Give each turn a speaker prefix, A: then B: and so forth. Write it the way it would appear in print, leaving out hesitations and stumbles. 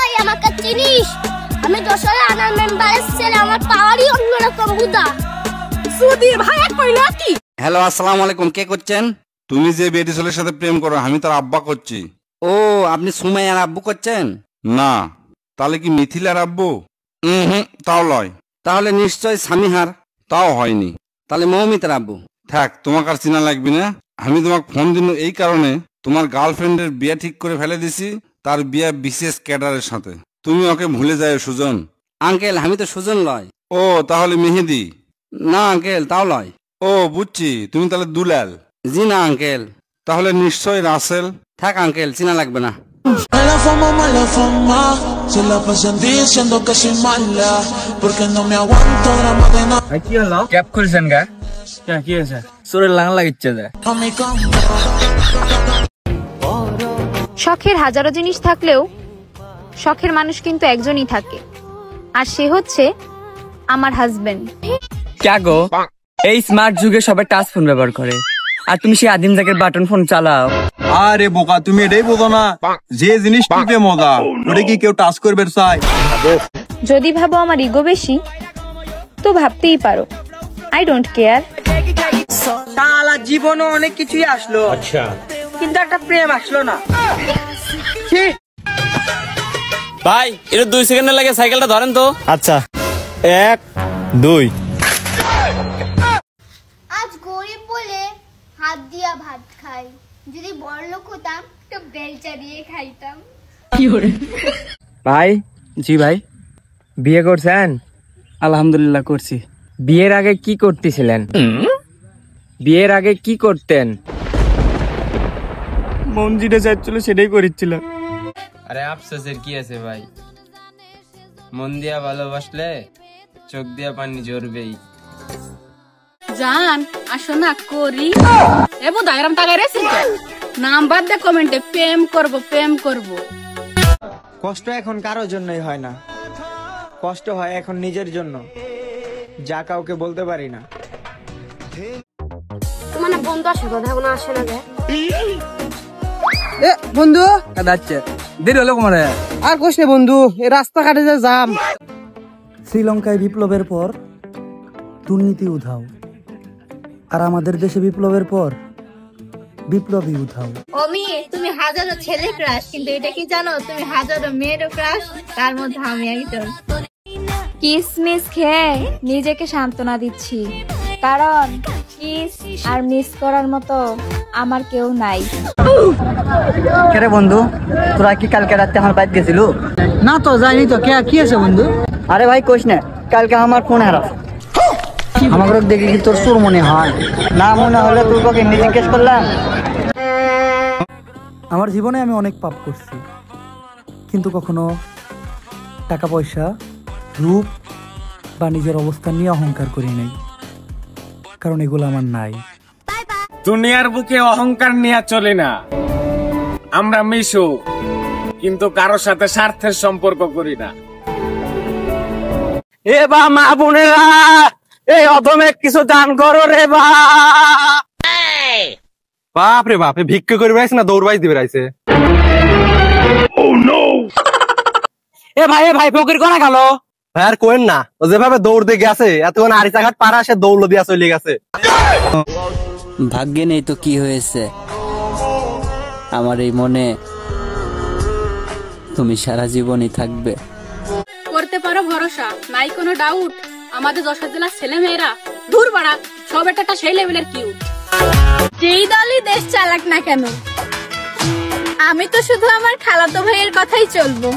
A: ওই আমাকে চিনিস? আমি যশোরে আনার মেম্বারের ছেলে, আমার পাওয়ারই অন্যরকম বুদা।
B: সুধীর ভাই কইলো কি?
C: হ্যালো, আসসালামু আলাইকুম। কে করছেন? তুমি যে বেটি ছেলের সাথে প্রেম করো, আমি তার আব্বা করছি। ও, আপনি সুমাইয়ার আব্বু করছেন? না। তাহলে কি মিথিলার আব্বু? তাও লয়। তাহলে নিশ্চয় সামিহার? তাও হয়নি। তাহলে মৌমিতার আব্বু? থাক, তোমাকে আর চিনা লাগবে না। আমি তোমাকে ফোন দিন এই কারণে, তোমার গার্লফ্রেন্ডের বিয়ে ঠিক করে ফেলে দিছি, তার বিয়ে বিশেষ ক্যাডারের সাথে। তুমি ওকে ভুলে যাও সুজন। আঙ্কেল, আমি তো সুজন লয়। ও, তাহলে মেহেদি? না আঙ্কেল, তাও লয়। ও বুঝছি, তুমি তাহলে দুলাল? জি না আঙ্কেল। তাহলে নিশ্চয় রাসেল। থাক আঙ্কেল, চিনা লাগবে না।
D: Mala fama, se la pasan diciendo que soy mala, porque no me aguanto drama de nada.
E: কি হলো? ক্যাপ খুলছেন গা? কি হয়েছে? চোরের লাং লাগিচ্ছে যে।
F: শখের হাজারো জিনিস থাকলেও শখের মানুষ কিন্তু একজনই থাকে, আর সে হচ্ছে আমার হাজবেন্ড।
E: ক্যা গো, এই স্মার্ট যুগে সবাই টাচ ফোন ব্যবহার করে, আর তুমি সেই আদিম জাগের বাটন ফোন চালাও।
G: আরে বোকা, তুমি এটাই বোঝো না যে জিনিস টিপে মজা, ওটা কি কেউ টাচ করবে চাই?
F: যদি ভাবো আমার ইগো বেশি, তো ভাবতেই পারো, আই ডোন্ট কেয়ার।
B: সালা জীবনে অনেক কিছুই আসলো, আচ্ছা, কিন্তু একটা প্রেম আসলো না।
H: ভাই, এটা 2 সেকেন্ডের লাগে, সাইকেলটা ধরেন তো।
G: আচ্ছা, 1 2।
A: আজ গরিব বলে হাত দিয়া ভাত খাই, যদি বড়লোক হতাম তো বেলচা দিয়ে খাইতাম।
E: ভাই, জি ভাই, বিয়ে করছেন? আলহামদুলিল্লাহ করছি। বিয়ের আগে কি করতেছিলেন? বিয়ের আগে কি করতেন? মন যেটা চাইছিল সেটাই করেছিলাম।
H: আরে আফসোসের কি আছে ভাই, মন দিয়া ভালোবাসলে চোখ দিয়া পানি ঝরবেই।
B: জান আসো না করি, এবো দায়রাম তাগারে সিকে নাম্বার দে কমেন্টে, প্রেম করব প্রেম করব।
I: কষ্ট এখন কারোর জন্যই হয় না, কষ্ট হয় এখন নিজের জন্য, যা কাউকে বলতে পারি না।
A: তোমার বন্ধু আসে, কথা কোনো আসে না গে।
B: এ বন্ধু
E: যাচ্ছে, দেরি হলো কোমারে।
B: আর কোশ নে বন্ধু, এই রাস্তাঘাটে যে জাম।
J: শ্রীলঙ্কায় বিপ্লবের পর দুর্নীতি উধাও, আর আমাদের দেশে বিপ্লবের পর বিপ্লবী উধাও।
F: অমি, তুমি হাজারো ছেলে ক্রাশ, কিন্তু এটা কি জানো তুমি হাজারো মেয়েরও ক্রাশ, তার মধ্যে আমি একজন। কিসমিস খেয়ে নিজেকে সান্ত্বনা দিচ্ছি, কারণ কিস আর মিস করার মতো আমার কেউ নাই।
E: কে বন্ধু, তোরা কি কালকে রাতে আমার বাইক গেছিল?
B: না তো যাইনি তো। কে কি আছে বন্ধু?
E: আরে ভাই কোশ না, কালকে আমার ফোন হারা, আমাকে দেখি কি তোর সুর মনে হয় না? মনে হলে তোর কাকে এমনি জিজ্ঞেস করলাম।
J: আমার জীবনে আমি অনেক পাপ করছি, কিন্তু কখনো টাকা পয়সা, রূপ বা নিজের অবস্থান নিয়ে অহংকার করি নাই, কারণ এগুলো আমার নাই।
H: দুনিয়ার বুকে অহংকার নিয়ে চলে না, আমরা মিশু, কিন্তু কারোর সাথে স্বার্থের সম্পর্ক করি না। এ বা মা বোনেরা, এই অধমে কিছু দান করো রে বা।
G: বাপ রে বাপ, ভিক্ষা করে বেড়াইছে না দৌড় বাইজ দিয়ে বেড়াইছে?
E: এ ভাই ফকির কোনা গেল?
G: ভাই আর কোয়েন না, ও যেভাবে দৌড় দিয়ে গেছে, এতক্ষণ আরিচাঘাট পাড়া সে দৌড় দিয়া চলে গেছে।
K: ভাগ্যে নেই তো কি হয়েছে, আমার এই মনে তুমি সারা জীবনই থাকবে।
B: করতে পারো ভরসা, নাই কোনো ডাউট, আমাদের যশোর জেলার ছেলে মেয়েরা দূর বাড়া সব একটা সেই লেভেলের কিউট।
F: যেই দলই দেশ চালাক না কেন, আমি তো শুধু আমার খালাতো ভাইয়ের কথাই চলবো।